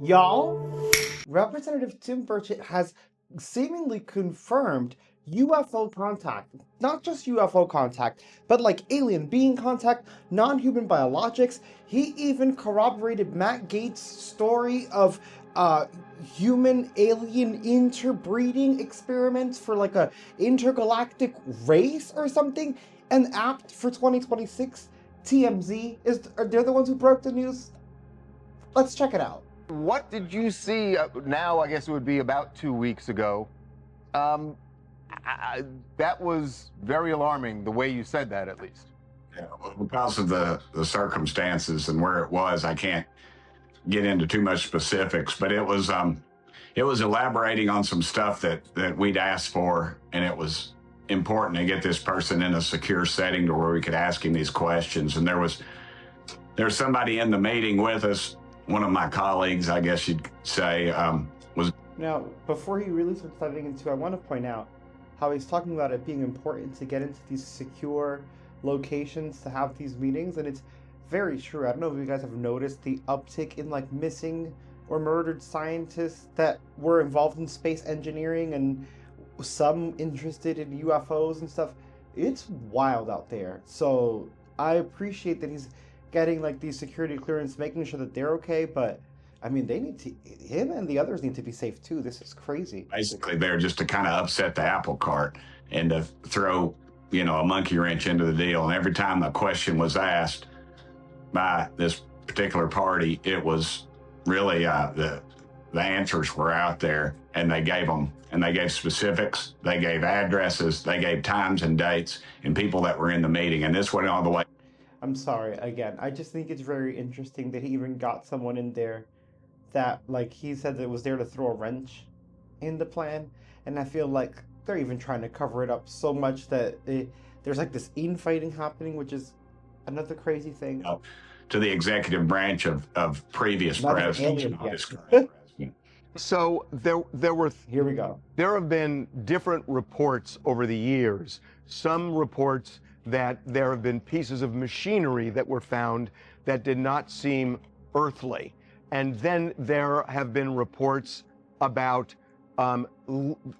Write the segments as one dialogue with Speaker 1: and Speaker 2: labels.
Speaker 1: Y'all, Representative Tim Burchett has seemingly confirmed UFO contact. Not just UFO contact, but like alien being contact, non-human biologics. He even corroborated Matt Gaetz' story of human alien interbreeding experiments for like a intergalactic race or something. And apt for 2026, TMZ they're the ones who broke the news. Let's check it out.
Speaker 2: What did you see now? I guess it would be about 2 weeks ago. That was very alarming, the way you said that, at least.
Speaker 3: Yeah, well, because of the circumstances and where it was, I can't get into too much specifics, but it was elaborating on some stuff that we'd asked for, and it was important to get this person in a secure setting to where we could ask him these questions. And there was somebody in the meeting with us. One of my colleagues, I guess you'd say, was...
Speaker 1: Now, before he really starts diving into, I want to point out how he's talking about it being important to get into these secure locations to have these meetings, and it's very true. I don't know if you guys have noticed the uptick in like missing or murdered scientists that were involved in space engineering and some interested in UFOs and stuff. It's wild out there. So I appreciate that he's getting like these security clearance, making sure that they're okay, but I mean, him and the others need to be safe too. This is crazy.
Speaker 3: Basically there just to kind of upset the apple cart and to throw, a monkey wrench into the deal. And every time a question was asked by this particular party, it was really the answers were out there, and they gave them, and they gave specifics, they gave addresses, they gave times and dates and people that were in the meeting, and this went all the way.
Speaker 1: I'm sorry, again, I just think it's very interesting that he even got someone in there that, like, he said that was there to throw a wrench in the plan, and I feel like they're even trying to cover it up so much that there's like this infighting happening, which is another crazy thing.
Speaker 3: To the executive branch of previous presidents.
Speaker 2: So there were...
Speaker 1: Here we go.
Speaker 2: There have been different reports over the years. Some reports that there have been pieces of machinery that were found that did not seem earthly. And then there have been reports about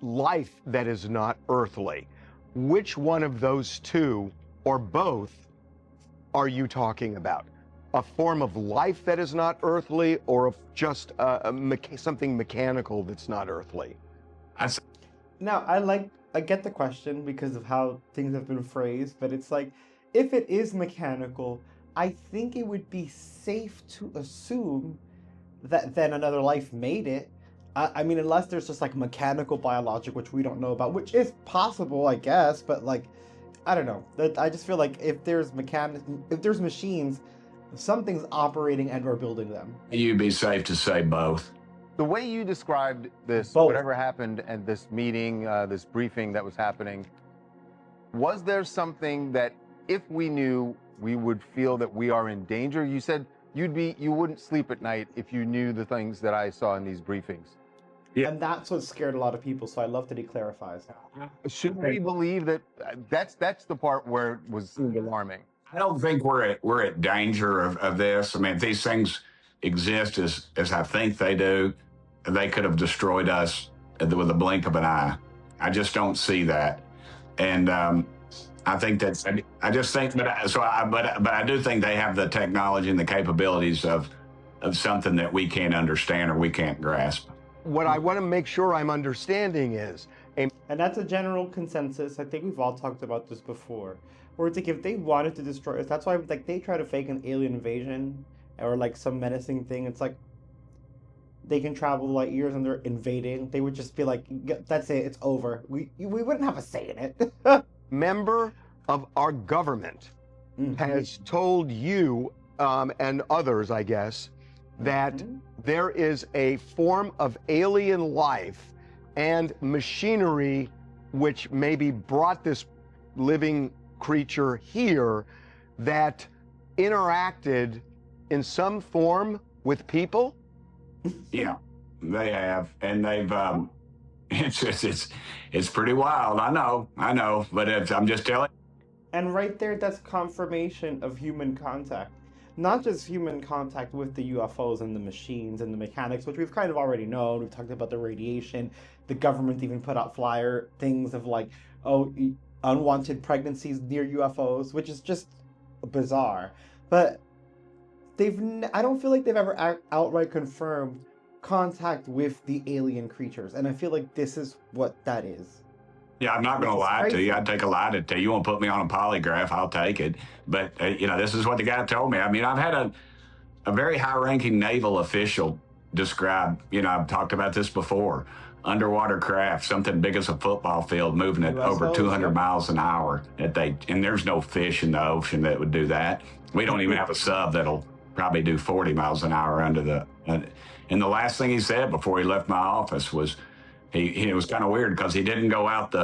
Speaker 2: life that is not earthly. Which one of those two, or both, are you talking about? A form of life that is not earthly, or just something mechanical that's not earthly?
Speaker 1: Now, I get the question because of how things have been phrased, but it's like, if it is mechanical, I think it would be safe to assume that then another life made it. I mean, unless there's just like mechanical biologic, which we don't know about, which is possible, I guess, but like, I don't know. I just feel like if there's machines, something's operating and or building them.
Speaker 3: You'd be safe to say both.
Speaker 2: The way you described this, whatever happened at this meeting, this briefing that was happening, was there something that if we knew, we would feel that we are in danger? You said you wouldn't sleep at night if you knew the things that I saw in these briefings.
Speaker 1: Yeah. And that's what scared a lot of people, so I love that he clarifies.
Speaker 2: Should we believe that that's the part where it was alarming?
Speaker 3: I don't think we're at danger of this. I mean, if these things exist as I think they do, they could have destroyed us with a blink of an eye. I just don't see that. And I think that's, I just think that, but I do think they have the technology and the capabilities of something that we can't understand or we can't grasp.
Speaker 2: What I want to make sure I'm understanding is,
Speaker 1: and that's a general consensus. I think we've all talked about this before, where it's like if they wanted to destroy us, that's why like they try to fake an alien invasion or like some menacing thing. It's like they can travel light years and they're invading. They would just be like, that's it, it's over. We wouldn't have a say in it.
Speaker 2: Member of our government has told you and others, I guess, that there is a form of alien life and machinery which maybe brought this living creature here that interacted in some form with people?
Speaker 3: Yeah, they have, and they've. It's pretty wild. I know, but I'm just telling.
Speaker 1: And right there, that's confirmation of human contact. not just human contact with the UFOs and the machines and the mechanics, which we've kind of already known. We've talked about the radiation. The government even put out flyer things of like, oh, unwanted pregnancies near UFOs, which is just bizarre. But I don't feel like they've ever outright confirmed contact with the alien creatures, and I feel like this is what that is.
Speaker 3: Yeah, I'm not going to lie to you. I'd take a lie to tell you. You want to put me on a polygraph, I'll take it. But, this is what the guy told me. I mean, I've had a very high-ranking naval official describe, I've talked about this before, underwater craft, something big as a football field, moving at over 200 miles an hour. And there's no fish in the ocean that would do that. We don't even have a sub that'll probably do 40 miles an hour under the... And the last thing he said before he left my office was, it was kind of weird because he didn't go out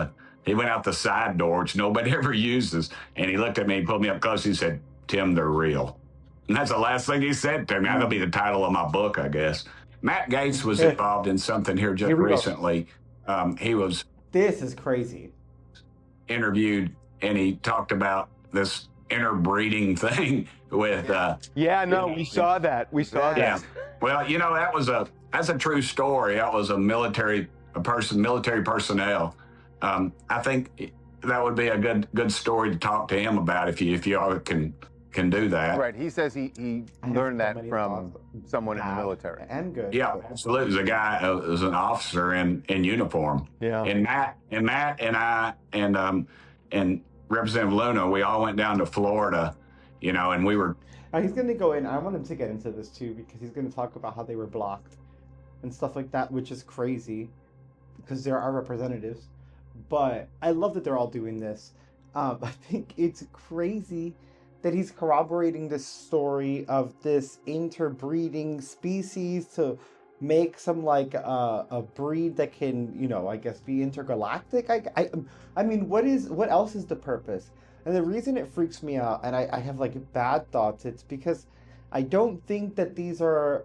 Speaker 3: he went out the side door, which nobody ever uses. And he looked at me, he pulled me up close, and he said, "Tim, they're real." And that's the last thing he said to me. That'll be the title of my book, I guess. Matt Gaetz was involved in something here just recently.
Speaker 1: This is crazy.
Speaker 3: Interviewed, and he talked about this interbreeding thing with...
Speaker 2: we saw that. We saw that.
Speaker 3: Yeah. Well, that's a true story. That was military personnel. I think that would be a good story to talk to him about if you all can do that.
Speaker 4: Right. He says he learned that from someone in the military.
Speaker 1: And good.
Speaker 3: Yeah, absolutely. It was a guy, it was an officer in uniform.
Speaker 2: Yeah.
Speaker 3: And Matt and I and Representative Luna, we all went down to Florida, and we were...
Speaker 1: He's going to go in. I want him to get into this too, because he's going to talk about how they were blocked and stuff like that, which is crazy because there are representatives. But I love that they're all doing this. I think it's crazy that he's corroborating this story of this interbreeding species to make some like a breed that can, I guess be intergalactic. I mean, what else is the purpose? And the reason it freaks me out, and I have like bad thoughts, it's because I don't think that these are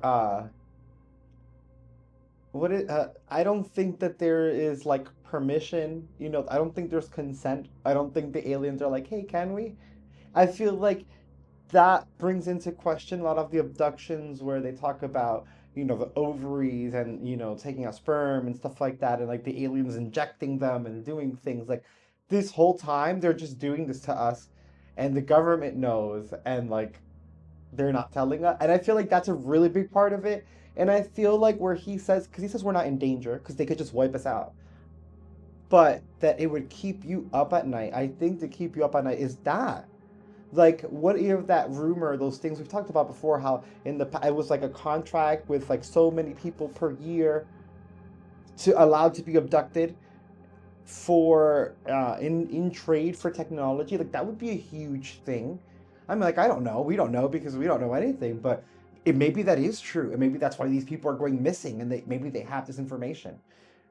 Speaker 1: I don't think that there is like permission, I don't think there's consent. I don't think the aliens are like, hey, can we? I feel like that brings into question a lot of the abductions where they talk about, the ovaries and, taking out sperm and stuff like that, and like the aliens injecting them and doing things like this whole time. They're just doing this to us, and the government knows, and like they're not telling us. And I feel like that's a really big part of it. And I feel like where he says we're not in danger because they could just wipe us out, but that it would keep you up at night. I think to keep you up at night is that. Like, what if that rumor, those things we've talked about before, how it was like a contract with like so many people per year allowed to be abducted for in trade for technology. Like, that would be a huge thing. I mean, like, I don't know. We don't know because we don't know anything, but maybe that is true, and maybe that's why these people are going missing, and maybe they have this information.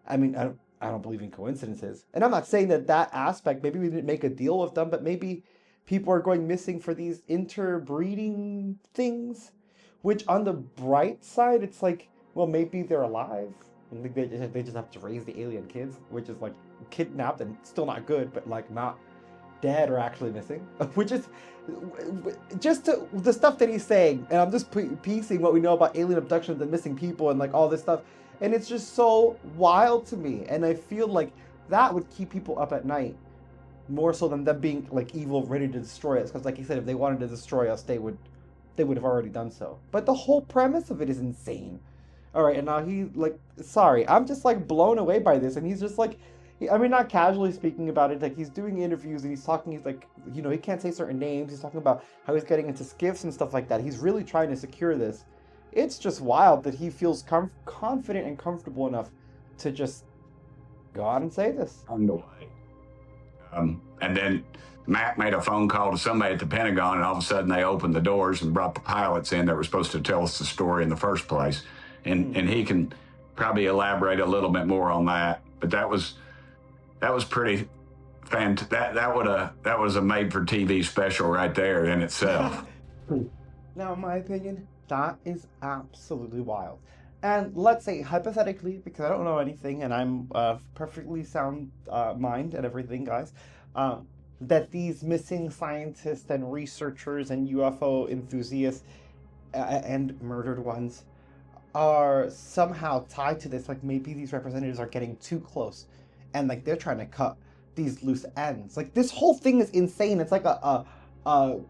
Speaker 1: I mean, I don't believe in coincidences, and I'm not saying that aspect. Maybe we didn't make a deal with them, but maybe people are going missing for these interbreeding things. Which, on the bright side, it's like, well, maybe they're alive, and they just have to raise the alien kids, which is like kidnapped and still not good, but like not dead or actually missing, which is just the stuff that he's saying. And I'm just piecing what we know about alien abductions and missing people and like all this stuff, and it's just so wild to me. And I feel like that would keep people up at night more so than them being like evil, ready to destroy us. Because like he said, if they wanted to destroy us, they would have already done so. But the whole premise of it is insane. All right, and now sorry, I'm just like blown away by this, and he's just like, I mean, not casually speaking about it, like he's doing interviews and he's like, he can't say certain names. He's talking about how he's getting into skiffs and stuff like that. He's really trying to secure this. It's just wild that he feels confident and comfortable enough to just go out and say this.
Speaker 3: Underway. And then Matt made a phone call to somebody at the Pentagon, and all of a sudden they opened the doors and brought the pilots in that were supposed to tell us the story in the first place. And he can probably elaborate a little bit more on that. But that was pretty fantastic. That was a made-for-TV special right there in itself.
Speaker 1: Now, in my opinion, that is absolutely wild. And let's say, hypothetically, because I don't know anything and I'm perfectly sound mind and everything, guys, that these missing scientists and researchers and UFO enthusiasts and murdered ones are somehow tied to this. Like maybe these representatives are getting too close and like they're trying to cut these loose ends. Like this whole thing is insane. It's like a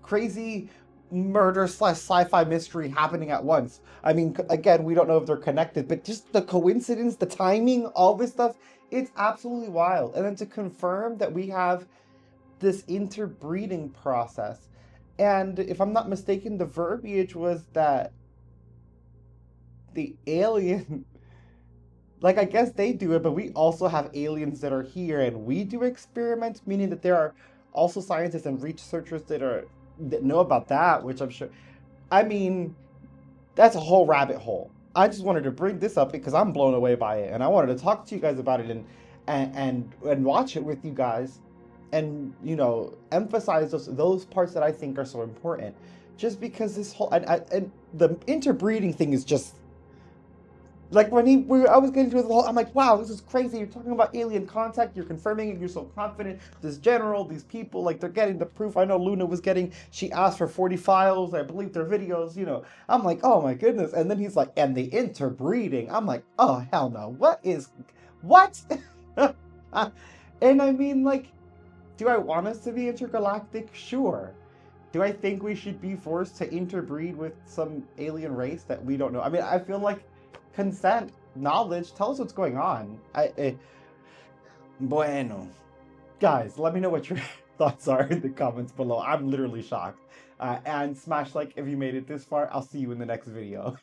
Speaker 1: crazy murder / sci-fi mystery happening at once. I mean, again, we don't know if they're connected, but just the coincidence, the timing, all this stuff, it's absolutely wild. And then to confirm that we have this interbreeding process. And if I'm not mistaken, the verbiage was that the alien, like I guess they do it, but we also have aliens that are here and we do experiments, meaning that there are also scientists and researchers that know about that, which I'm sure, I mean, that's a whole rabbit hole. I just wanted to bring this up because I'm blown away by it, and I wanted to talk to you guys about it and watch it with you guys, and you know, emphasize those parts that I think are so important. Just because this whole and the interbreeding thing is just like when I was getting through the whole, I'm like, wow, this is crazy. You're talking about alien contact. You're confirming it. You're so confident. This general, these people, like they're getting the proof. I know Luna was getting, she asked for 40 files. I believe their videos, you know. I'm like, oh my goodness. And then he's like, and the interbreeding. I'm like, oh, hell no. What? And I mean, like, do I want us to be intergalactic? Sure. Do I think we should be forced to interbreed with some alien race that we don't know? I mean, I feel like consent, knowledge, tell us what's going on. Bueno. Guys, let me know what your thoughts are in the comments below. I'm literally shocked. And smash like if you made it this far. I'll see you in the next video.